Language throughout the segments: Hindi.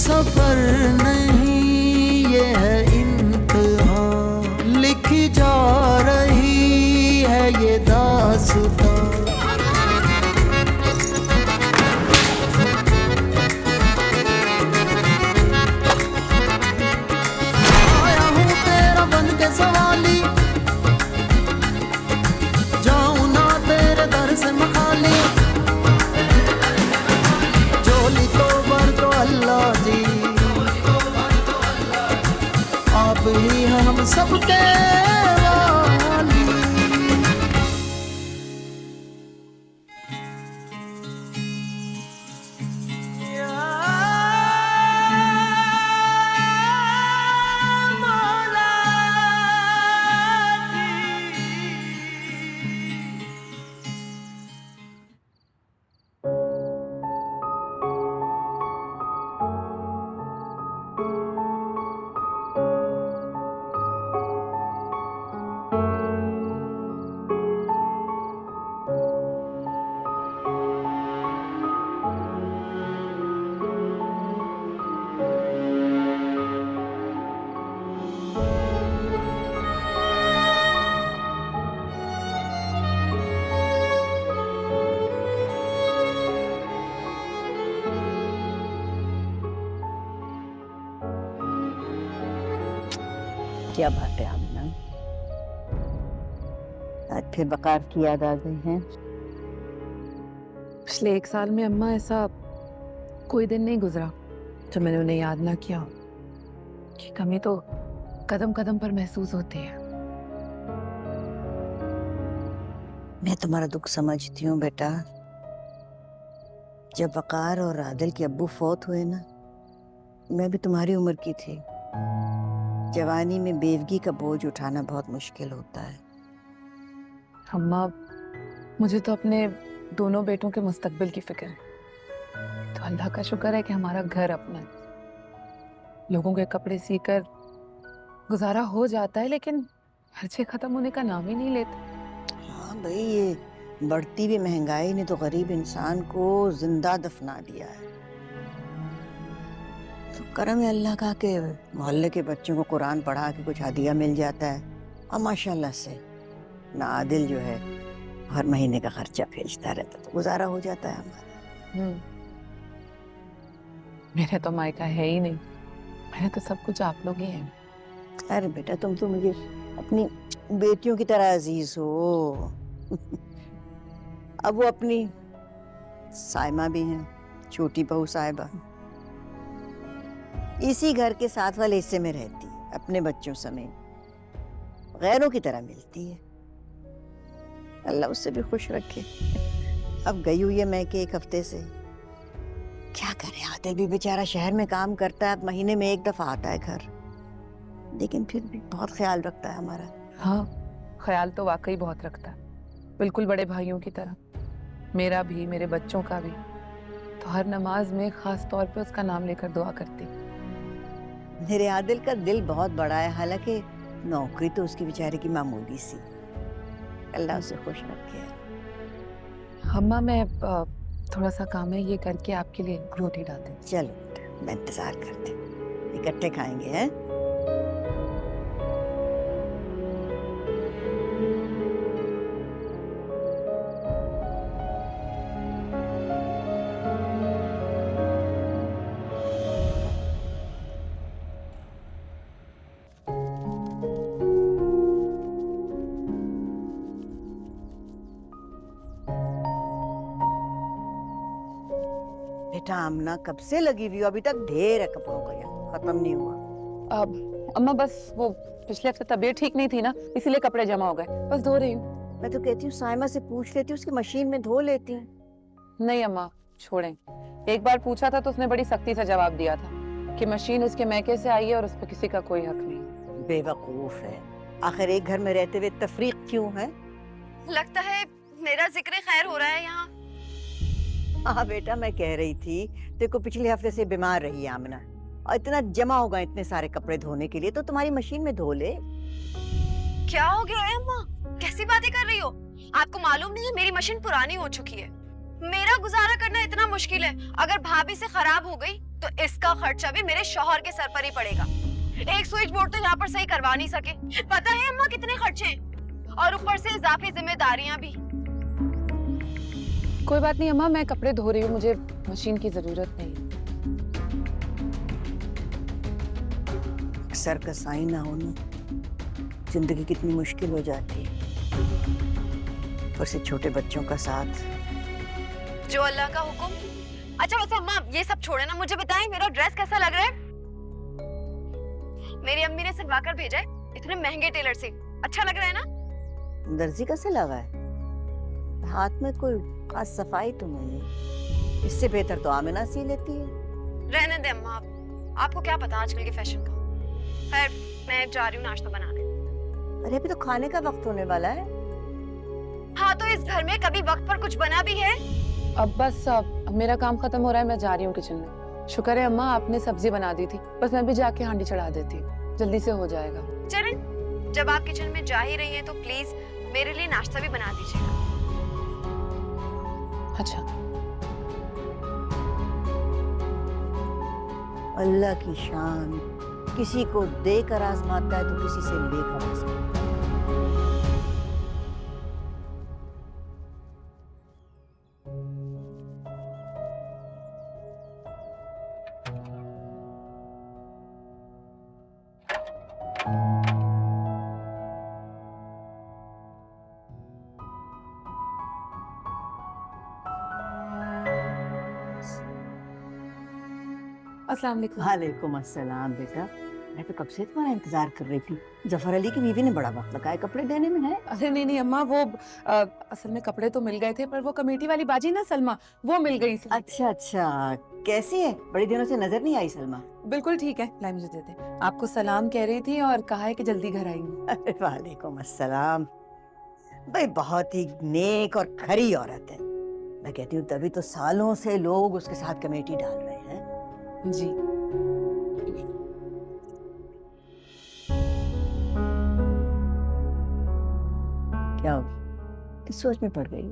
सफर नहीं ये है इम्तिहान, लिखी जा रही है ये दास्तां। आया हूँ तेरा बन के सवाली, जाऊँ ना तेरे दर से मखाली, झोली तो भर दो अल्लाह जी, आप ही हैं हम सबके वाली। क्या बात है आमना, आज फिर वकार की याद आ गई है? पिछले 1 साल में अम्मा ऐसा कोई दिन नहीं गुजरा तो मैंने उन्हें याद ना किया कि कमी तो कदम कदम पर महसूस होती है। मैं तुम्हारा दुख समझती हूँ बेटा। जब वकार और आदिल के अब्बू फौत हुए ना, मैं भी तुम्हारी उम्र की थी। जवानी में बेवगी का बोझ उठाना बहुत मुश्किल होता है। अम्मा, मुझे तो अपने दोनों बेटों के मुस्तकबिल की फिक्र है। तो अल्लाह का शुक्र है कि हमारा घर अपना है। लोगों के कपड़े सीकर गुजारा हो जाता है, लेकिन खर्चे खत्म होने का नाम ही नहीं लेते। हाँ भाई, ये बढ़ती हुई महंगाई ने तो गरीब इंसान को जिंदा दफना दिया है। तो करम है अल्लाह का कि मोहल्ले के बच्चों को कुरान पढ़ा के कुछ हदिया मिल जाता है। और माशाल्लाह से ना आदिल जो है हर महीने का खर्चा भेजता रहता, तो गुजारा हो जाता है हमारा। मेरे तो मायका है ही नहीं, मेरे तो सब कुछ आप लोग ही हैं। अरे बेटा, तुम तो मुझे अपनी बेटियों की तरह अजीज हो। अब वो अपनी साइमा भी हैं, छोटी बहू साहिबा, इसी घर के साथ वाले हिस्से में रहती है, अपने बच्चों समेत गैरों की तरह मिलती है। अल्लाह उससे भी खुश रखे। अब गई हुई है मैं के 1 हफ्ते से। क्या करे, आदिल भी बेचारा शहर में काम करता है, अब महीने में 1 दफा आता है घर, लेकिन फिर भी बहुत ख्याल रखता है हमारा। हाँ, ख्याल तो वाकई बहुत रखता है, बिल्कुल बड़े भाइयों की तरह। मेरा भी, मेरे बच्चों का भी। तो हर नमाज में खास तौर पे उसका नाम लेकर दुआ करती। मेरे आदिल का दिल बहुत बड़ा है, हालांकि नौकरी तो उसकी बेचारे की मामूली सी। अल्लाह उसे खुश रखे। अम्मा, मैं थोड़ा सा काम है, ये करके आपके लिए रोटी डाल दें। चलो बेटा, मैं इंतजार करती हूँ, इकट्ठे खाएंगे हैं। बेटा आमना कब से लगी हुई हो, अभी तक ढेर है कपड़ों का, यहाँ खत्म नहीं हुआ। अम्मा, बस वो पिछले हफ्ते तबीयत ठीक नहीं थी ना, इसीलिए कपड़े जमा हो गए, बस धो रही हूँ। मैं तो कहती हूँ साइमा से पूछ लेती हूँ, उसकी मशीन में धो लेती हूँ। नहीं अम्मा, छोड़ें। एक बार पूछा था तो उसने बड़ी सख्ती से जवाब दिया था कि मशीन उसके मैके से आई है और उस पर किसी का कोई हक नहीं। बेवकूफ है, आखिर एक घर में रहते हुए तफरीक क्यों है? लगता है मेरा जिक्र खैर हो रहा है यहाँ। हाँ बेटा, मैं कह रही थी देखो पिछले हफ्ते से बीमार रही आमना, और इतना जमा होगा इतने सारे कपड़े धोने के लिए, तो तुम्हारी मशीन में धो ले। क्या हो गया है अम्मा, कैसी बातें कर रही हो? आपको मालूम नहीं है मेरी मशीन पुरानी हो चुकी है, मेरा गुजारा करना इतना मुश्किल है। अगर भाभी से खराब हो गई तो इसका खर्चा भी मेरे शौहर के सर पर ही पड़ेगा। एक स्विच बोर्ड तो यहाँ पर सही करवा नहीं सके। पता है अम्मा कितने खर्चे हैं? और ऊपर से इजाफी जिम्मेदारियां भी। कोई बात नहीं अम्मा, मैं कपड़े धो रही हूँ, मुझे मशीन की जरूरत नहीं है। सर्कस आई ना हो ना, जिंदगी कितनी मुश्किल हो जाती है। और से छोटे बच्चों का साथ। जो अल्लाह का हुक्म। अच्छा वैसे अम्मा ये सब छोड़े ना, मुझे बताएं मेरा ड्रेस कैसा लग रहा है? मेरी अम्मी ने सिलवा कर भेजा है इतने महंगे टेलर से। अच्छा लग रहा है ना? दर्जी का सिलावा है, हाथ में कोई खास सफाई तो नहीं है। इससे बेहतर तो आमिना सी लेती है। रहने दे अम्मा, आपको क्या पता आजकल के फैशन का। खैर मैं जा रही हूँ नाश्ता बनाने। अरे अभी तो खाने का वक्त होने वाला है। हाँ तो इस घर में कभी वक्त पर कुछ बना भी है? अब बस अब मेरा काम खत्म हो रहा है, मैं जा रही हूँ किचन में। शुक्र है अम्मा आपने सब्जी बना दी थी, बस मैं भी जाके हांडी चढ़ा देती हूँ, जल्दी से हो जाएगा। चलें, जब आप किचन में जा ही रही हैं तो प्लीज मेरे लिए नाश्ता भी बना दीजिएगा। अच्छा। अल्लाह की शान, किसी को देकर आजमाता है तो किसी से लेकर आजमाता है। अस्सलाम वालेकुम। वालेकुम अस्सलाम बेटा, मैं तो कब से तुम्हारा इंतजार कर रही थी। जफर अली की बीवी ने बड़ा वक्त लगाया कपड़े देने में है। अरे नहीं नहीं अम्मा, वो असल में कपड़े तो मिल गए थे, पर वो कमेटी वाली बाजी ना सलमा, वो मिल गई थी। अच्छा अच्छा, कैसी है? बड़ी दिनों से नजर नहीं आई सलमा। बिल्कुल ठीक है, लाई मुझे दे दे। आपको सलाम कह रही थी और कहा है कि जल्दी घर आएंगी। अरे वालेकुम अस्सलाम। भाई बहुत ही नेक और खरी औरत है। मैं कहती हूँ तभी तो सालों से लोग उसके साथ कमेटी डाल रहे हैं। जी। क्या हो किस सोच में पड़ गई?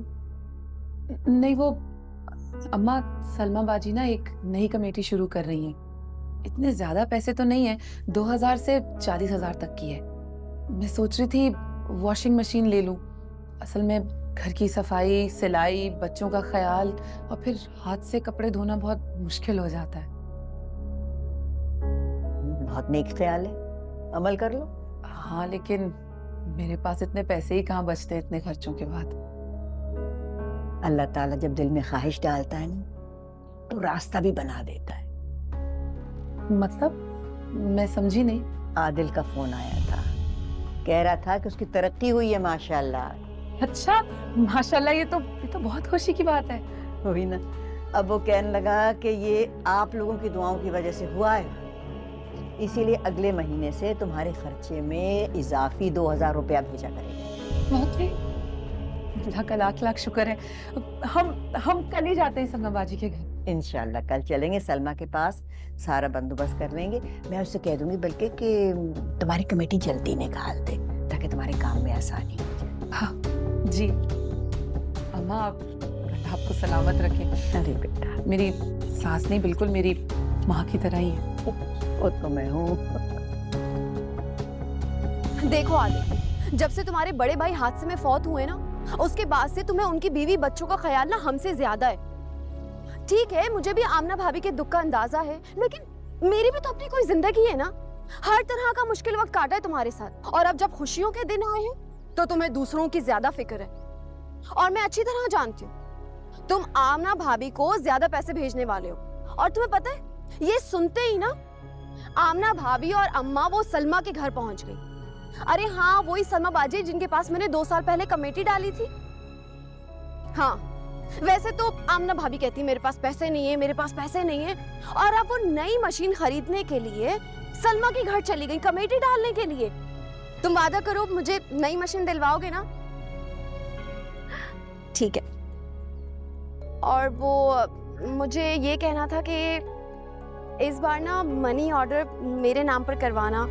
नहीं वो अम्मा, सलमा बाजी ना एक नई कमेटी शुरू कर रही हैं। इतने ज्यादा पैसे तो नहीं है, 2000 से 40,000 तक की है। मैं सोच रही थी वॉशिंग मशीन ले लूं। असल में घर की सफाई, सिलाई, बच्चों का ख्याल और फिर हाथ से कपड़े धोना बहुत मुश्किल हो जाता है। बहुत नेक ख्याल है, अमल कर लो। हाँ लेकिन मेरे पास इतने पैसे ही कहाँ बचते इतने खर्चों के बाद। अल्लाह ताला जब दिल में ख्वाहिश डालता है ना, तो रास्ता भी बना देता है। मतलब मैं समझी नहीं। आदिल का फोन आया था, कह रहा था कि उसकी तरक्की हुई है माशाल्लाह। अच्छा माशाल्लाह, ये तो बहुत खुशी की बात है। हुई ना। अब वो कहने लगा कि ये आप लोगों की दुआओं की वजह से हुआ है, इसीलिए अगले महीने से तुम्हारे खर्चे में इजाफी 2000 रुपया भेजा करेगा। बहुत ही अल्लाह का लाख लाख शुक्र है। हम कल ही जाते हैं सलमा बाजी के घर। इंशाल्लाह कल चलेंगे सलमा के पास, सारा बंदोबस्त कर लेंगे। मैं उससे कह दूंगी बल्कि कि तुम्हारी कमेटी जल्दी निकाल दे, ताकि तुम्हारे काम में आसानी हो जाए। हाँ जी अम्मा, अल्लाह आपको सलामत रखे। अरे बेटा, मेरी सास नहीं, बिल्कुल मेरी माँ की तरह ही है। वो तो मैं हूँ। देखो आदिल, जब से तुम्हारे बड़े भाई हादसे में फौत हुए ना, उसके बाद से तुम्हें उनकी बीवी बच्चों का ख्याल ना हमसे ज्यादा है। ठीक है, मुझे भी आमना भाभी के दुख का अंदाजा है, लेकिन मेरी भी तो अपनी कोई जिंदगी है ना। हर तरह का मुश्किल वक्त काटा है तुम्हारे साथ, और अब जब खुशियों के दिन आए हैं तो तुम्हें दूसरों की ज्यादा फिक्र है। और मैं अच्छी तरह जानती हूँ तुम आमना भाभी को ज्यादा पैसे भेजने वाले हो। और तुम्हें पता है, ये सुनते ही ना आमना भाभी और अम्मा वो सलमा के घर पहुंच गई। अरे हाँ, वही सलमा बाजी जिनके पास मैंने 2 साल पहले कमेटी डाली थी। हाँ, वैसे तो आमना भाभी कहती मेरे पास पैसे नहीं है, मेरे पास पैसे नहीं है, और अब वो नई मशीन खरीदने के लिए सलमा के घर चली गई कमेटी डालने के लिए। तुम वादा करो मुझे नई मशीन दिलवाओगे ना? ठीक है। और वो मुझे ये कहना था कि इस बार ना मनी ऑर्डर मेरे नाम पर करवाना।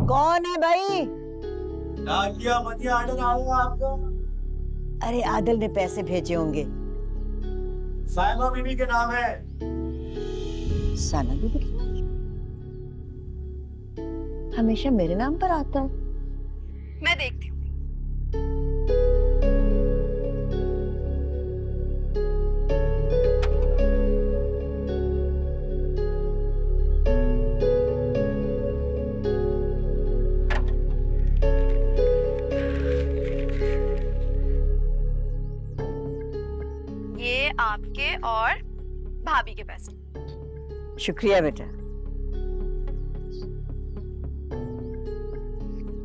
कौन है भाई? ऑर्डर आएगा आपका। अरे आदिल ने पैसे भेजे होंगे। साइमा बीबी के नाम है। साना बीबी के नाम? हमेशा मेरे नाम पर आता है। मैं देखती हूँ। ये आपके और भाभी के पैसे। शुक्रिया बेटा।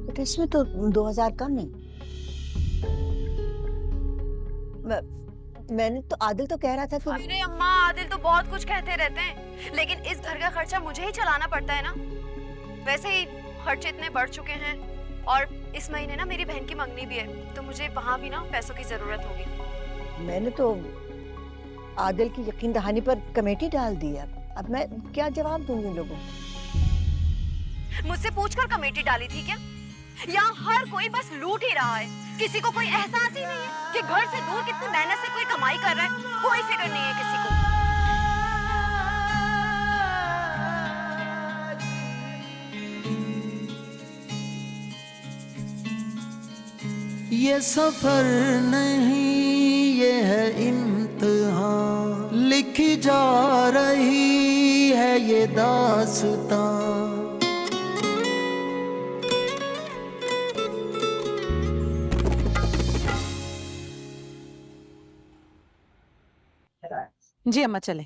बेटा इसमें तो 2000 कम है। मैंने तो आदिल तो कह रहा था कि अरे अम्मा, आदिल तो बहुत कुछ कहते रहते हैं, लेकिन इस घर का खर्चा मुझे ही चलाना पड़ता है ना। वैसे ही खर्चे इतने बढ़ चुके हैं और इस महीने ना मेरी बहन की मंगनी भी है, तो मुझे वहाँ भी ना पैसों की जरूरत होगी। मैंने तो आदिल की यकीन दहानी पर कमेटी डाल दी है। अब मैं क्या जवाब दूंगी लोगों को? मुझसे पूछकर कमेटी डाली थी क्या? यहाँ हर कोई बस लूट ही रहा है, किसी को कोई एहसास ही नहीं है कि घर से दूर कितनी मेहनत से कोई कमाई कर रहा है। कोई फिक्र नहीं है किसी को। ये सफर नहीं, ये है इम्तिहान, लिखी जा रही है ये दास्तां। जी अम्मा चले।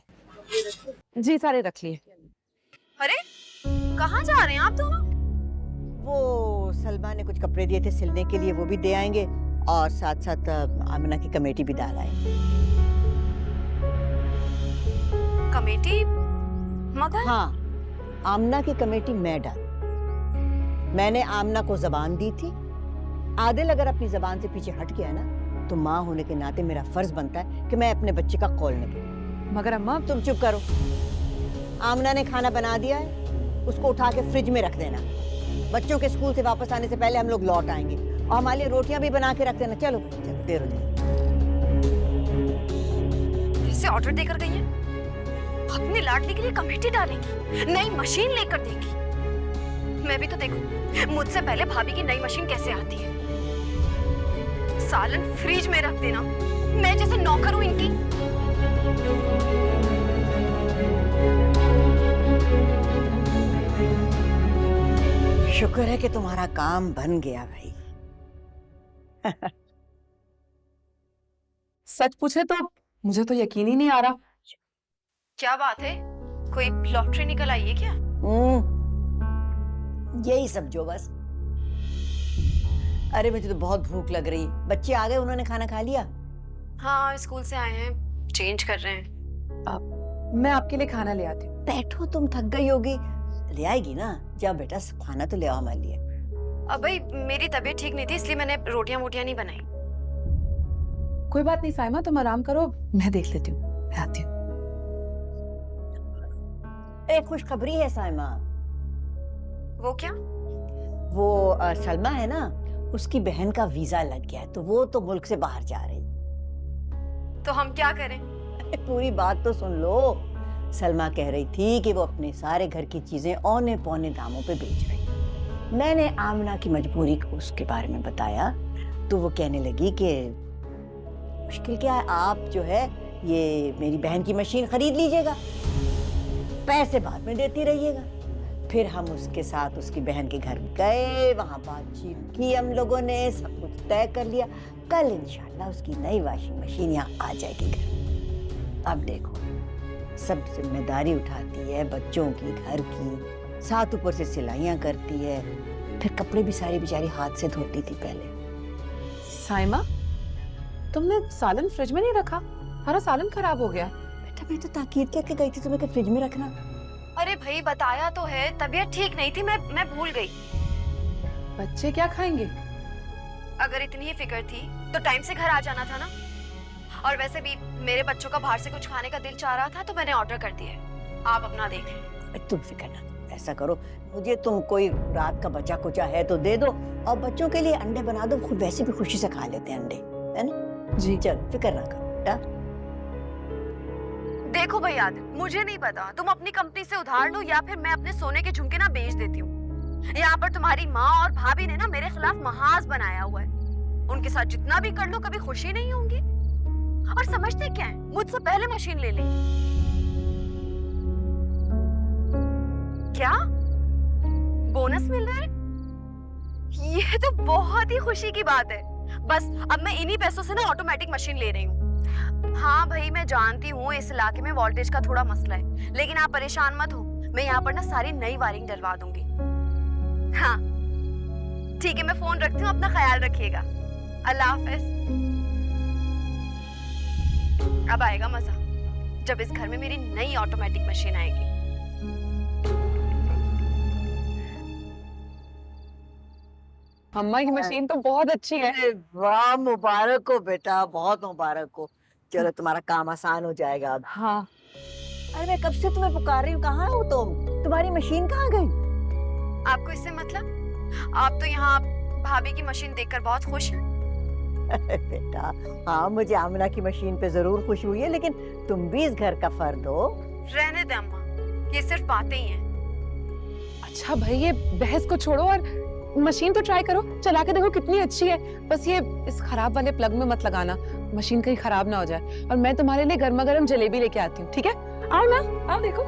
जी सारे रख लिए। अरे कहाँ जा रहे हैं आप दोनों? वो सलमा ने कुछ कपड़े दिए थे सिलने के लिए, वो भी दे आएंगे और साथ साथ आमना की कमेटी भी डाल आएंगे। कमेटी? मगर हाँ, आमना की कमेटी मैं डाल। मैंने आमना को जबान दी थी। आदिल अगर अपनी जबान से पीछे हट गया ना, तो माँ होने के नाते मेरा फर्ज बनता है कि मैं अपने बच्चे का कौल निकलूं। मगर अम्मा तुम चुप करो। आमना ने खाना बना दिया है, उसको उठा के फ्रिज में रख देना। बच्चों के स्कूल से वापस आने से पहले हम लोग लौट आएंगे और हमारे लिए रोटियां भी बना के रख देना। चलो चलो, देर हो जाएगी। ऐसे ऑर्डर देकर गई है, अपनी लाडली के लिए कमेटी डालेंगी, नई मशीन लेकर देंगी। मैं भी तो देखूं मुझसे पहले भाभी की नई मशीन कैसे आती है। सालन फ्रिज में रख देना, मैं जैसे नौकर हूं इनकी। शुक्र है कि तुम्हारा काम बन गया भाई। सच पूछे तो मुझे तो यकीन ही नहीं आ रहा। क्या बात है, कोई लॉटरी निकल आई है क्या? यही सब जो बस। अरे मुझे तो बहुत भूख लग रही। बच्चे आ गए, उन्होंने खाना खा लिया? हाँ, स्कूल से आए हैं, चेंज कर रहे हैं। मैं आपके लिए खाना ले आती हूँ। बैठो, तुम थक गई होगी। ले आएगी ना? जा बेटा, खाना तो ले आओ हमारे लिए। अब भाई मेरी तबीयत ठीक नहीं थी, इसलिए मैंने रोटियां वोटियां नहीं बनाई। कोई बात नहीं साइमा, तुम आराम करो, मैं देख लेती हूँ, मैं आती हूँ। एक खुशखबरी है साइमा। वो क्या? वो सलमा है ना, उसकी बहन का वीजा लग गया है, तो वो तो मुल्क से बाहर जा रही। तो हम क्या करें? पूरी बात तो सुन लो। सलमा कह रही थी कि वो अपने सारे घर की चीजें औने पौने दामों पे बेच रही। मैंने आमना की मजबूरी को उसके बारे में बताया, तो वो कहने लगी कि मुश्किल क्या है, आप जो है ये मेरी बहन की मशीन खरीद लीजिएगा, पैसे बाद में देती रहिएगा। फिर हम उसके साथ उसकी बहन के घर गए, वहां बातचीत की हम लोगों ने, सब कुछ तय कर लिया। कल इंशाल्लाह उसकी नई वॉशिंग मशीन यहाँ आ जाएगी घर। अब देखो, सब जिम्मेदारी उठाती है, बच्चों की, घर की, साथ ऊपर से सिलाइयाँ करती है, फिर कपड़े भी सारे बेचारी हाथ से धोती थी पहले। साइमा, तुमने सालन फ्रिज में नहीं रखा? हमारा सालन खराब हो गया। बेटा मैं तो ताकीद करके गई थी तुम्हें कि फ्रिज में रखना। अरे भाई बताया तो है, तबीयत ठीक नहीं थी, मैं भूल गई। बच्चे क्या खाएंगे? अगर इतनी ही फिक्र थी तो टाइम से घर आ जाना था ना। और वैसे भी मेरे बच्चों का बाहर से कुछ खाने का दिल चाह रहा था तो मैंने ऑर्डर कर दिया है। आप अपना देख लें। तुम फिक्र ना करो, ऐसा करो, मुझे तुम कोई रात का बचा कुचा है तो दे दो, और बच्चों के लिए अंडे बना दो, खुद वैसे भी खुशी से खा लेते हैं अंडे, है ना? जी चल फिक्र ना करो बेटा। देखो भैया आदिल, मुझे नहीं पता तुम अपनी कंपनी से उधार लो या फिर मैं अपने सोने के झुमके ना बेच देती हूँ। यहाँ पर तुम्हारी माँ और भाभी ने ना मेरे खिलाफ महाज बनाया हुआ है। उनके साथ जितना भी कर लो कभी खुशी नहीं होंगी। और समझते क्या है, मुझसे पहले मशीन ले ले। क्या बोनस मिल रहा है? ये तो बहुत ही खुशी की बात है। बस अब मैं इन्हीं पैसों से ना ऑटोमेटिक मशीन ले रही हूँ। हाँ भाई मैं जानती हूँ इस इलाके में वोल्टेज का थोड़ा मसला है, लेकिन आप परेशान मत हो, मैं यहाँ पर ना सारी नई वायरिंग डलवा दूंगी। हाँ ठीक है, मैं फोन रखती हूँ, अपना ख्याल रखिएगा। अल्लाह हाफिज। अब आएगा मजा जब इस घर में मेरी नई ऑटोमेटिक मशीन आएगी। अम्मा की मशीन तो बहुत अच्छी है। अरे वाह, मुबारक हो बेटा, बहुत मुबारक हो। चलो तुम्हारा काम आसान हो जाएगा अब। हाँ अरे मैं कब से तुम्हें पुकार रही हूँ, कहाँ हो तुम? तुम्हारी मशीन कहाँ गई? आपको इससे मतलब? आप तो यहाँ भाभी की मशीन देखकर बहुत खुश हैं। बेटा हाँ, मुझे आमना की मशीन पे जरूर खुशी हुई है, लेकिन तुम भी इस घर का फर्द हो। रहने दे अम्मा, ये सिर्फ बातें ही हैं। अच्छा भाई, ये बहस को छोड़ो और मशीन तो ट्राई करो, चला के देखो कितनी अच्छी है। बस ये इस खराब वाले प्लग में मत लगाना, मशीन कहीं खराब ना हो जाए। और मैं तुम्हारे लिए गर्मा गर्म जलेबी लेके आती हूँ, ठीक है? आओ ना, आओ देखो।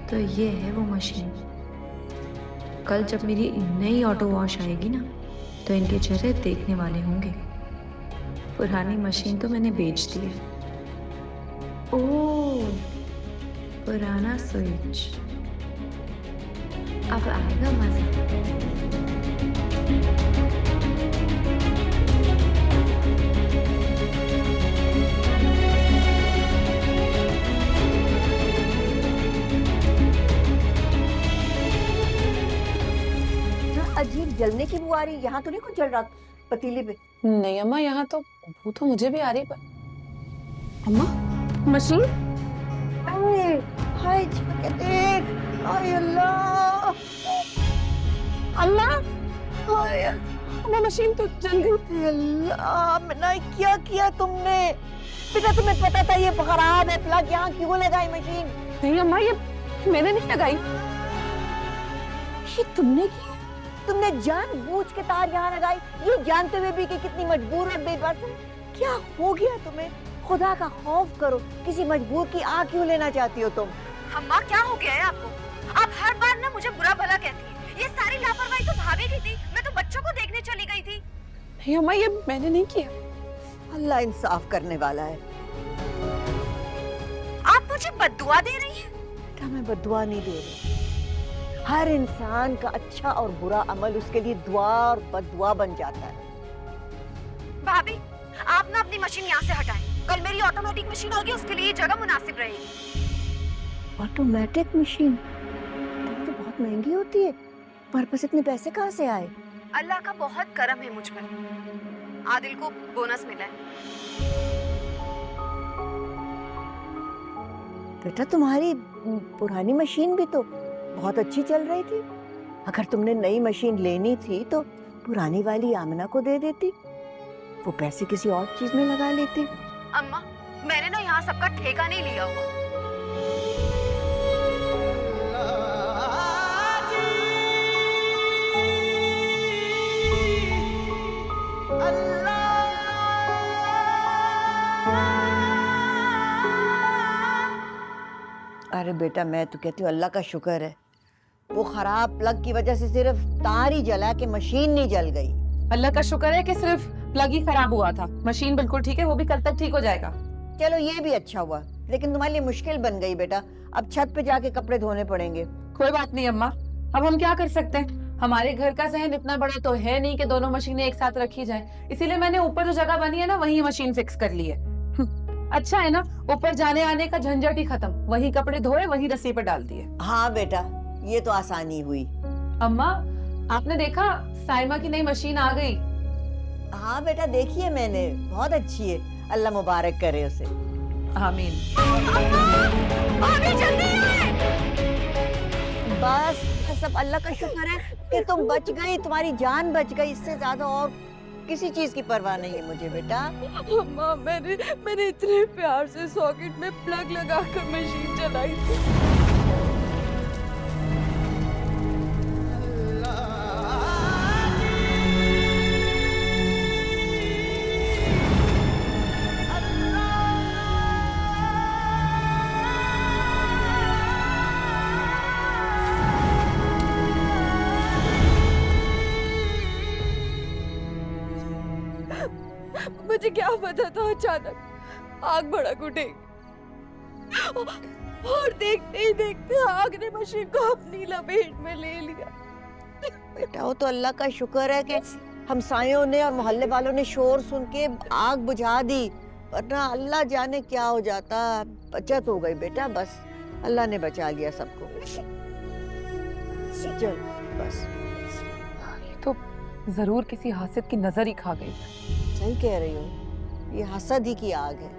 तो ये है वो मशीन। कल जब मेरी नई ऑटो वॉश आएगी ना, तो इनके चेहरे देखने वाले होंगे। पुरानी मशीन तो मैंने बेच दी है। ओह, पुराना स्विच, अब आएगा मजा। अजीब जलने की बू आ रही, यहाँ तो नहीं कुछ जल रहा पतीले पे? नहीं अम्मा, यहाँ तो बू तो मुझे भी आ रही, पर अम्मा मशीन। अरे हाय जाके देख, हाय अल्लाह, अम्मा हाय अम्मा मशीन तो जल गई। अल्लाह, मना क्या किया तुमने? बेटा तुम्हें पता था ये खराब है, प्लग यहाँ क्यों लगाई मशीन? नहीं अम्मा, ये मैंने नहीं लगाई। ये तुमने किया? तुमने जानबूझ के तार यहाँ लगाई, ये जानते हुए भी कि कितनी मजबूर और बेबस है? क्या हो गया तुम्हें? खुदा का खौफ करो, किसी मजबूर की आँख क्यों लेना चाहती हो तुम? अम्मा क्या हो गया है आपको? आप हर बार ना मुझे बुरा भला कहती हैं। ये सारी लापरवाही तो भाभी की थी, मैं तो बच्चों को देखने चली गई थी। नहीं अम्मा, ये मैंने नहीं किया। अल्लाह इंसाफ करने वाला है। आप मुझे बद्दुआ दे रही हैं? बेटा मैं बद्दुआ नहीं दे रही, हर इंसान का अच्छा और बुरा अमल उसके लिए दुआ और बद्दुआ बन जाता है। भाभी आप ना अपनी मशीन यहाँ से हटाएं। कल मेरी ऑटोमेटिक मशीन होगी, उसके लिए ये जगह मुनासिब रहेगी। ऑटोमेटिक मशीन तो बहुत महंगी होती है, पर पास इतने पैसे कहाँ से आए? अल्लाह का बहुत करम है मुझ पर। आदिल को बोनस मिला है। बेटा तुम्हारी पुरानी मशीन भी तो बहुत अच्छी चल रही थी। अगर तुमने नई मशीन लेनी थी तो पुरानी वाली आमना को दे देती, वो पैसे किसी और चीज में लगा लेती। अम्मा मैंने ना यहाँ सबका ठेका नहीं लिया हुआ। अरे बेटा मैं तो कहती हूँ अल्लाह का शुक्र है, वो खराब प्लग की वजह से सिर्फ तार ही जला के मशीन नहीं जल गई। अल्लाह का शुक्र है कि सिर्फ प्लग ही खराब हुआ था, मशीन बिल्कुल ठीक है, वो भी कल तक ठीक हो जाएगा। चलो ये भी अच्छा हुआ, लेकिन तुम्हारे लिए मुश्किल बन गई बेटा, अब छत पे जाके कपड़े धोने पड़ेंगे। कोई बात नहीं अम्मा, अब हम क्या कर सकते हैं? हमारे घर का सहन इतना बड़ा तो है नहीं कि दोनों मशीनें एक साथ रखी जाए, इसीलिए मैंने ऊपर जो जगह बनी है ना वहीं मशीन फिक्स कर ली है। अच्छा है ना, ऊपर जाने आने का झंझट ही खत्म, वही कपड़े धोए वही रस्सी पर डाल दिए। हाँ बेटा, ये तो आसानी हुई। अम्मा, आपने देखा साइमा की नई मशीन आ गई। हाँ बेटा, देखिए मैंने, बहुत अच्छी है, अल्लाह मुबारक करे उसे। आमीन। भाभी जल्दी आए। बस सब अल्लाह का शुक्र है कि तुम बच गई, तुम्हारी जान बच गई, इससे ज्यादा और किसी चीज की परवाह नहीं है मुझे बेटा। अम्मा, मैंने इतने प्यार से सॉकेट में प्लग लगाकर मशीन चलाई थी। मुझे क्या पता था अचानक आग भड़क उठेगी, और देखते ही देखते आग ने मशीन को अपनी लपेट में ले लिया। बेटा वो तो अल्लाह का शुक्र है कि हमसायों ने और मोहल्ले वालों ने शोर सुन के आग बुझा दी, वरना अल्लाह जाने क्या हो जाता। बचत हो गई बेटा, बस अल्लाह ने बचा लिया सबको। चल बस। ये तो जरूर किसी हासिद की नजर ही खा गई। सही कह रही हो, ये हसद ही की आग है।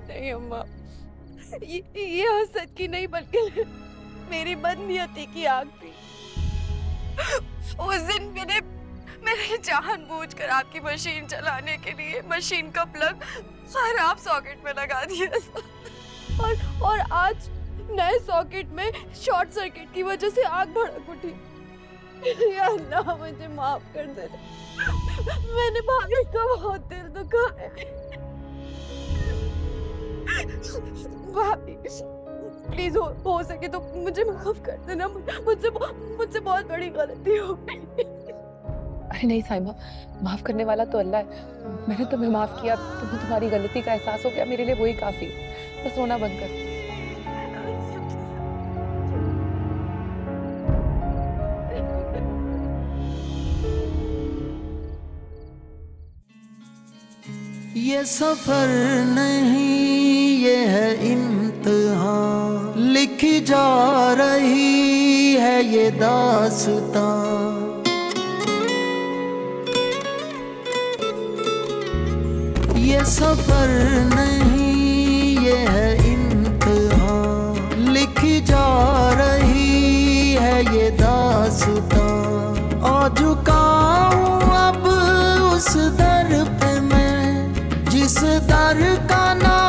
नहीं अम्मा, ये हसद की नहीं बल्कि मेरी बदनीयती की आग थी। उस दिन मैंने जानबूझकर आपकी मशीन चलाने के लिए मशीन का प्लग खराब सॉकेट में लगा दिया था, और आज नए सॉकेट में शॉर्ट सर्किट की वजह से आग भड़क उठी। या अल्लाह मुझे माफ कर दे, मैंने भाभी का बहुत दिल दुखाया। भाभी प्लीज हो सके तो मुझे माफ कर देना, मुझसे बहुत बड़ी गलती हो गई। अरे नहीं साइमा, माफ करने वाला तो अल्लाह है। मैंने तुम्हें माफ किया, तुम्हें तुम्हारी गलती का एहसास हो गया, मेरे लिए वही काफी। बस रोना बंद कर। ये सफर नहीं ये है इम्तिहान, लिखी जा रही है ये दास्तां। ये सफर नहीं ये है इम्तिहान, लिखी जा रही है ये दास्तां। आ झुका हूँ अब उस दर पे मैं, जिस दर का नाम